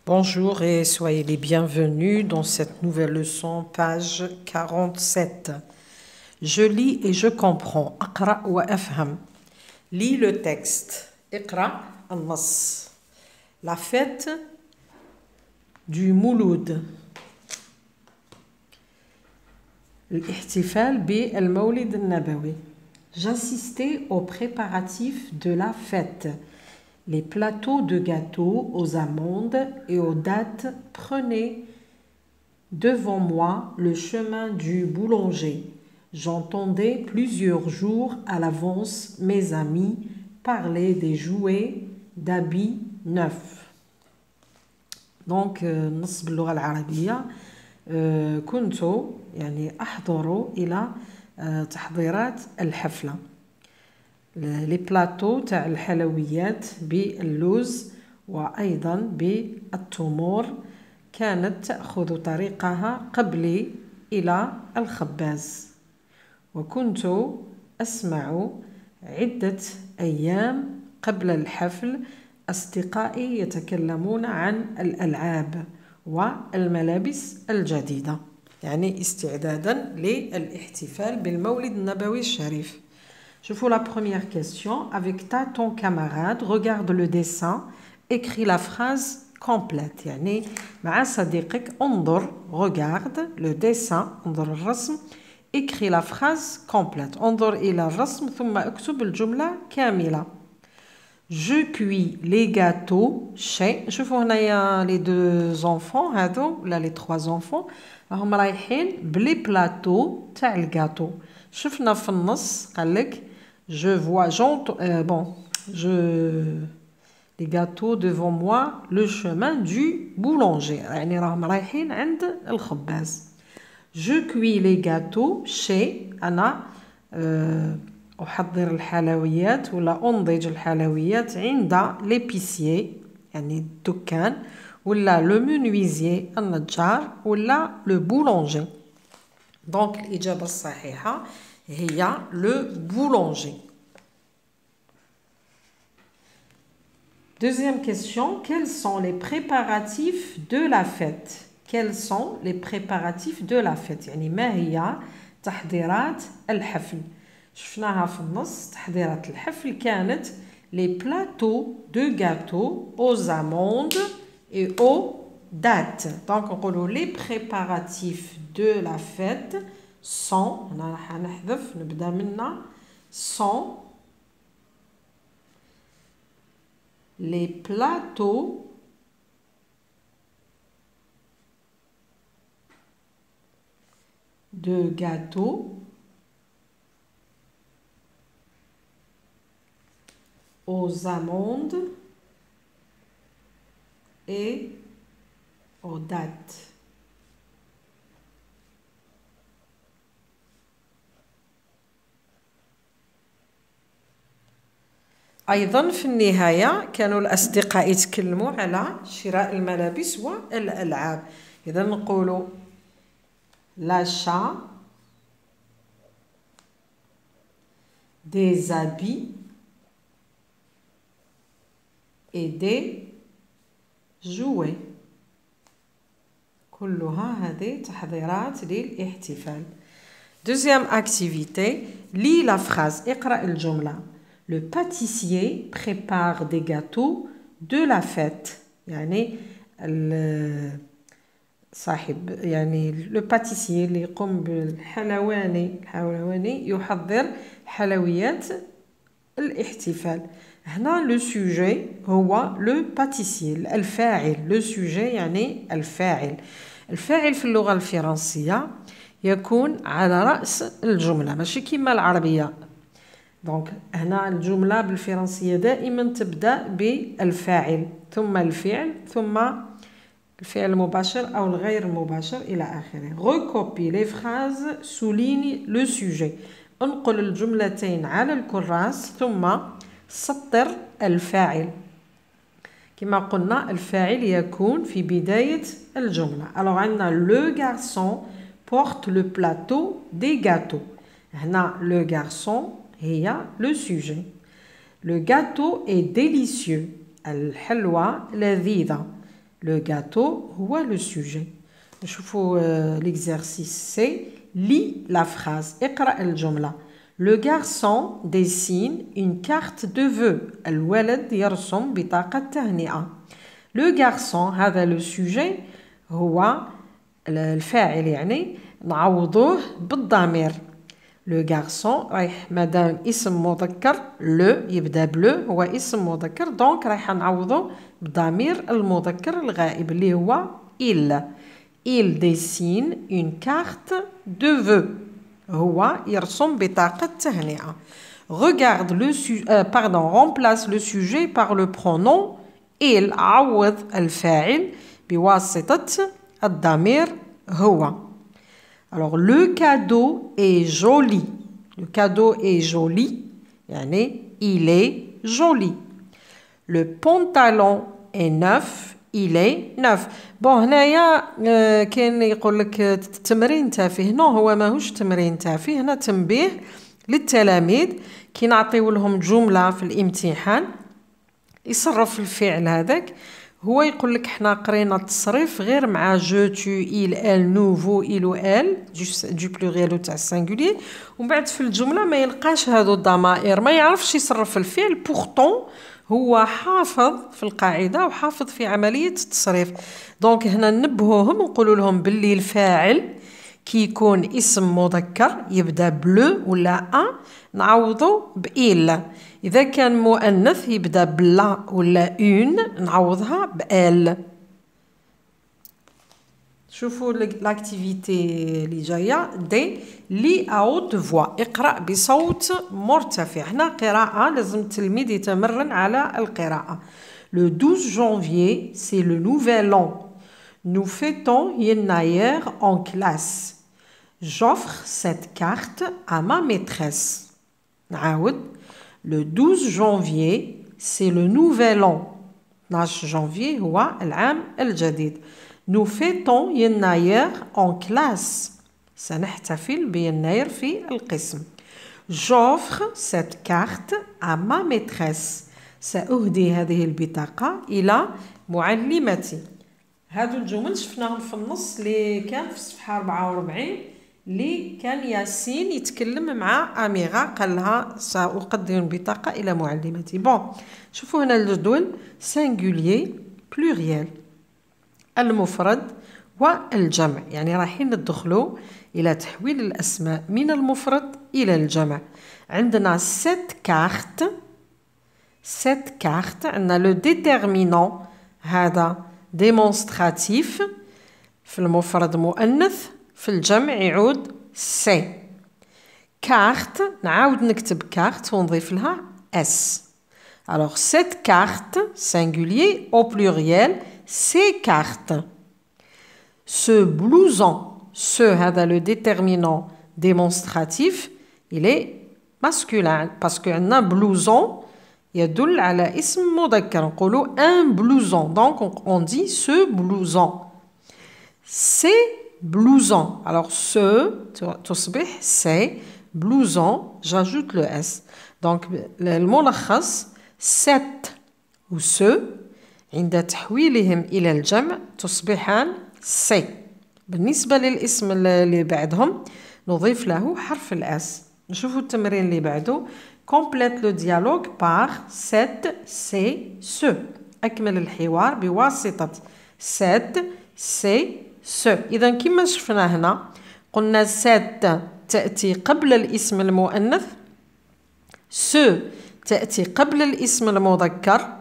Bonjour et soyez les bienvenus dans cette nouvelle leçon, page 47. Je lis et je comprends. Aqra wa afham. Lis le texte. Iqra al-nas. La fête du Mouloud. L'ihtifal bi al-Mawlid al-Nabawi. J'assistais aux préparatifs de la fête. Les plateaux de gâteaux aux amandes et aux dattes prenaient devant moi le chemin du boulanger. J'entendais plusieurs jours à l'avance mes amis parler des jouets, d'habits neufs. Donc, نص باللغة العربية كنت يعني أحضر إلى تحضيرات الحفلة. لي بلاطو تاع الحلويات باللوز وأيضا بالتمور كانت تأخذ طريقها قبلي إلى الخباز وكنت أسمع عدة أيام قبل الحفل أصدقائي يتكلمون عن الألعاب والملابس الجديدة يعني استعدادا للاحتفال بالمولد النبوي الشريف. Je vous la première question. Avec ton camarade, regarde le dessin, écris la phrase complète. يعني مع صديقك انظر, regarde le dessin, انظر الرسم, écris la phrase complète. انظر إلى الرسم ثم اكتب الجملة كاملة. Je cuis les gâteaux chez. شوفوا هنايا les deux enfants هادو ولا les trois enfants راهم رايحين بلي بلاطو تاع الجاتو. شفنا في النص قال لك je vois les gâteaux devant moi le chemin du boulanger يعني راهم رايحين عند الخباز. Je cuis les gâteaux chez أنا أحضر الحلويات ولا أنضج الحلويات عند l'épicier يعني الدكان ولا le menuisier النجار ولا le boulanger. Donc الإجابة الصحيحة هي le boulanger. Deuxième question, quels sont les préparatifs de la fête? Quels sont les préparatifs de la fête? يعني ما هي تحضيرات الحفل؟ شفناها في النص. تحضيرات الحفل كانت les plateaux de gâteaux aux amandes et aux dattes. Donc نقولوا les préparatifs de la fête sont, هنا راح نحذف نبدا منا, sont les plateaux de gâteaux aux amandes et aux dattes. أيضا في النهاية كانوا الأصدقاء يتكلموا على شراء الملابس والألعاب. إذا نقولوا l'achat des habits et des jouets. كلها هذه تحضيرات للاحتفال. Deuxième activité, lis la phrase. اقرأ الجملة. Le pâtissier prépare des gâteaux de la fête. يعني صاحب يعني le pâtissier اللي يقوم بالحلواني يحضر حلويات الاحتفال. هنا le sujet هو le pâtissier الفاعل. le sujet يعني الفاعل. الفاعل في اللغة الفرنسية يكون على رأس الجملة ماشي كما العربية. دونك هنا الجملة بالفرنسية دائما تبدأ بالفاعل ثم الفعل ثم الفعل المباشر أو الغير مباشر إلى آخره. Recopie les phrases, souligne le sujet. انقل الجملتين على الكراس ثم سطر الفاعل. كما قلنا الفاعل يكون في بداية الجملة. Alors عندنا le garçon porte le plateau des gâteaux. هنا le garçon هي le sujet. Le gâteau est délicieux. الحلوى لذيذة. Le gâteau هو le sujet. نشوفوا l'exercice C. Lis la phrase. اقرأ الجملة. Le garçon dessine une carte de vœux. الولد يرسم بطاقة تهنئة. Le garçon هذا le sujet هو الفاعل يعني نعوضوه بالضمير. Le garçon رايح مادام اسم مذكر le يبدا بلو هو اسم مذكر دونك رايح نعوضو بضمير المذكر الغائب اللي هو il. Il dessine une carte de vœux. هو يرسم بطاقة تهنئة. Regarde le remplace le sujet par le pronom il. عوض الفاعل بواسطة الضمير هو. Alors, le cadeau est joli. Le cadeau est joli. يعني il est joli. Le pantalon est neuf. Il est neuf. بون هنايا كاين يقول لك تمرين تافه. نو هو ماهوش تمرين تافه. هنا تنبيه للتلاميذ كي نعطيو لهم جملة في الامتحان يصرف الفعل هذاك. هو يقول لك حنا قرينا التصريف غير مع جو تو il elle nous vous il ou elle du pluriel تاع السينغولير ومن بعد في الجمله ما يلقاش هذو الضمائر ما يعرفش يصرف الفعل. بورتون هو حافظ في القاعده وحافظ في عمليه التصريف. دونك هنا ننبهوهم ونقولوا لهم باللي الفاعل كي يكون اسم مذكر يبدا بلو ولا ان نعوضو بإل. إذا كان مؤنث يبدا بلا ولا اون نعوضها بال. شوفوا لاكتيفيتي اللي جايه دي لي اوت فوا. اقرا بصوت مرتفع. هنا قراءه لازم التلميذ يتمرن على القراءه. Le 12 janvier, c'est le nouvel an. Nous fêtons Yennayer en classe. J'offre cette carte à ma maîtresse. Le 12 janvier, c'est le nouvel an. 12 janvier هو العام الجديد. Nous fêtons يناير en classe. سنحتفل بيناير في القسم. J'offre cette carte à ma maîtresse. سأهدي هذه البطاقة إلى معلمتي. هادو الجمل شفناهم في النص اللي كان في الصفحة 44 اللي كان ياسين يتكلم مع أميرة قال لها سأقدم البطاقة إلى معلمتي. بون شوفوا هنا الجدول singulier pluriel المفرد والجمع يعني رايحين ندخلوا إلى تحويل الأسماء من المفرد إلى الجمع. عندنا cette carte عندنا لو déterminant هذا démonstratif في المفرد مؤنث في الجمع يعود سي. كارت نعاود نكتب كارت ونضيف لها اس. alors cette carte singulier au pluriel ces cartes. ce blouson ce هذا le déterminant démonstratif il est masculin parce que عندنا blouson يدل على اسم مذكر نقولوا un blouson donc on dit ce blouson. c'est blouson. alors ce تصبح c'est blouson j'ajoute le s. donc الملخص cette و ce عند تحويلهم إلى الجمع تصبحان c'est. بالنسبة للاسم اللي بعدهم نضيف له حرف الاس. نشوفوا التمرين اللي بعده. complète le dialogue par cette c'est ce. أكمل الحوار بواسطة cette c'est ce. إذا كما شفنا هنا قلنا cette تأتي قبل الاسم المؤنث ce تأتي قبل الاسم المذكر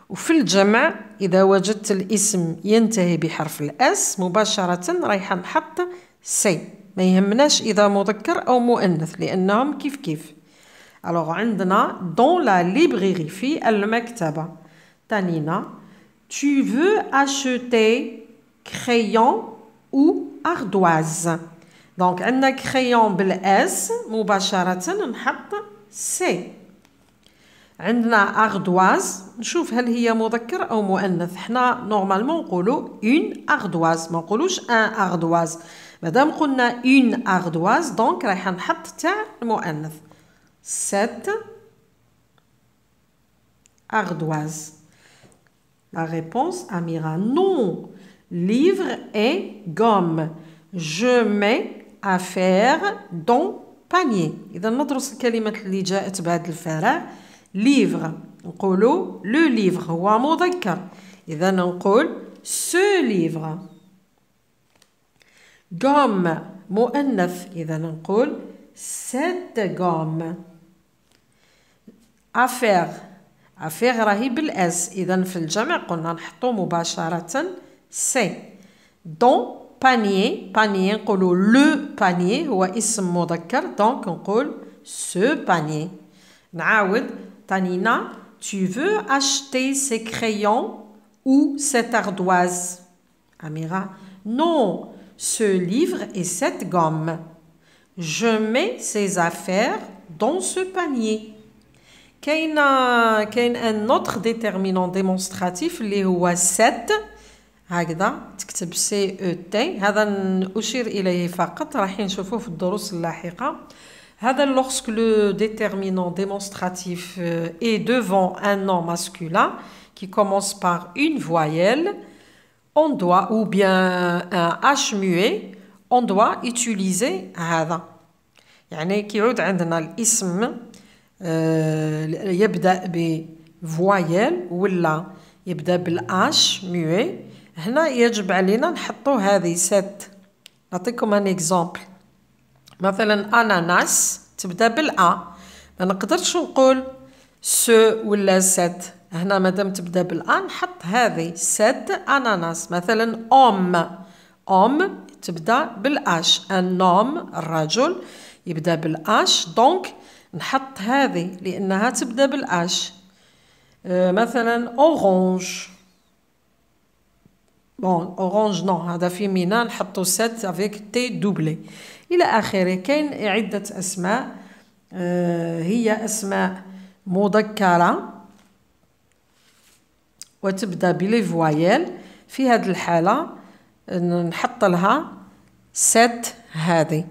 وفي الجمع إذا وجدت الاسم ينتهي بحرف الأس مباشرة رايح نحط سي. ما يهمناش إذا مذكر أو مؤنث لأنهم كيف كيف. alors عندنا dans la librairie في المكتبة. تانينا tu veux acheter crayon ou ardoise. donc عندنا crayon بالأس مباشرة نحط سي. عندنا ardoise نشوف هل هي مذكر أو مؤنث. حنا نورمالمون نقولوا une ardoise ما نقولوش un ardoise. مادام قلنا une ardoise دونك رايح نحط تاع المؤنث cette ardoise. La réponse, Amira, non. Livre et gomme. Je mets affaire dans panier. إذا ندرس الكلمات اللي جاءت بعد الفراغ. livre نقولوا le livre هو مذكر. إذا نقول ce livre. gomme مؤنث. إذا نقول cette gomme. affaire راهي بالاس. إذا في الجمع قلنا نحطو مباشرة سي. dans panier نقولوا le panier هو اسم مذكر. donc نقول ce panier. نعاود تانينا. tu veux acheter ces crayons ou cette ardoise? Amira, non, ce livre et cette gomme. Je mets ces affaires dans ce panier. كاين un autre déterminant démonstratif اللي هو set. هكذا تكتب سي او تي. هذا أشير إليه فقط، راح نشوفوه في الدروس اللاحقة. هذا lorsque le déterminant démonstratif est devant un nom masculin qui commence par une voyelle, on doit, ou bien un H muet, on doit utiliser هذا. يعني كيعود عندنا الاسم يبدأ بفويل ولا يبدأ بالH muet. هنا يجب علينا نحطو هذه set. نعطيكم ان اكزامبل. مثلا اناناس تبدا بالا. ما نقدرش نقول سو ولا set. هنا مادام تبدا بالا نحط هذه set اناناس. مثلا ام تبدا بالاش. النوم الرجل يبدا بالاش. دونك نحط هذه لانها تبدا بالاش. مثلا اورانج. بون اورانج نو هذا فيمينا نحطو set avec تي دوبلي الى اخره. كاين عده اسماء هي اسماء مذكره وتبدا بلي فوايل. في هذه الحاله نحط لها set هذه.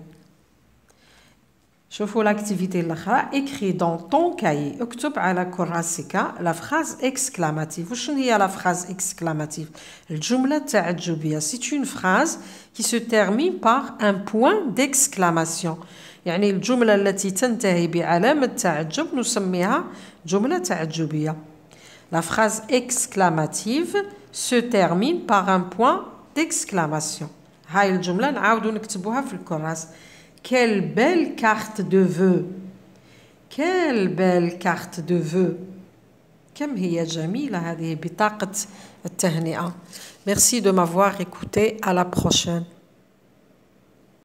شوفوا لاكتيفيتي الاخرى. écris dans ton cahier. اكتب على كراسك لا فراز exclamative. وشنو هي لا فراز exclamative؟ الجمله التعجبيه. c'est une phrase qui se termine par un point d'exclamation. يعني الجمله التي تنتهي بعلامه تعجب نسميها جمله تعجبيه. La phrase exclamative se termine par un point d'exclamation. هاي الجمله نعاودو نكتبوها في الكراس. Quelle belle carte de vœux. Quelle belle carte de vœux. كم هي جميلة هذه بطاقة التهنئة. Merci de m'avoir écouté. À la prochaine.